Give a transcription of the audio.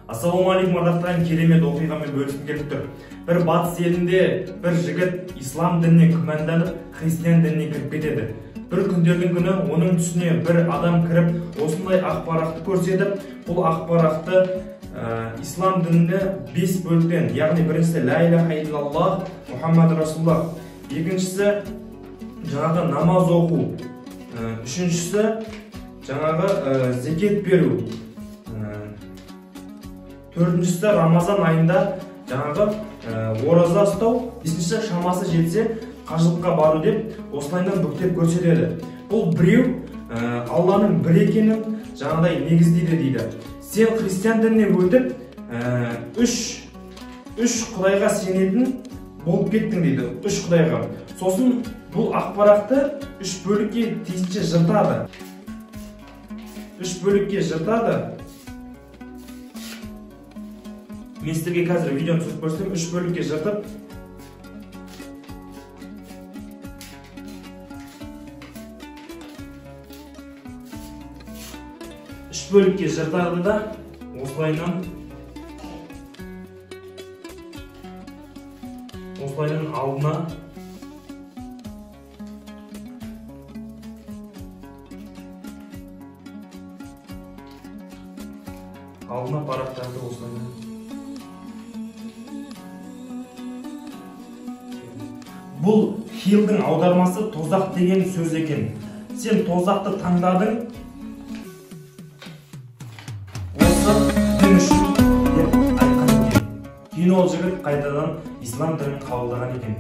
Ассалаумағалейкум ардақтан керемет оқиғамен бөліскім келіп тұр. Бір батыс елінде бір жігіт ислам дініне күмәнданып, христиан дініне кіріп кетеді. Бір күндердің күні оның түсіне бір адам кіріп, осындай ақпаратты көрсетіп, бұл ақпаратты ислам дініне 5 бөліктен, яғни біріншісі ла иляха иллаллах Мұхаммад Расулуллах, екіншісі жаңағы намаз оқу, үшіншісі жаңағы зекет беру, төртіншісі Рамазан айында жаңағы ораза ұстау, бесіншісі шамасы жетсе қажылыққа бару деп осылайынан бүктеп көрсетеді. Бұл біреу Алланың бір екенін жаңағыдай негіздейді дейді. Сен христиан дініне өтіп, үш құдайға сенетін болып кеттің дейді, үш құдайға. Сосын бұл ақпаратты үш бөлікке тиісінше жыртады. Үш бөлікке жыртады. Мен сіздерге қазір видеоны түсіріп көрсетемін. Үш бөлікке жыртып, жыртады да осылайынан алдына парақтарды осылайынан. Бұл хилдің аудармасы тозақ деген сөз екен. Сен тозақты таңдадың, осы дін үшін деп айтқан екен. Кейін ол жігіт қайтадан ислам дінін қабылдаған екен.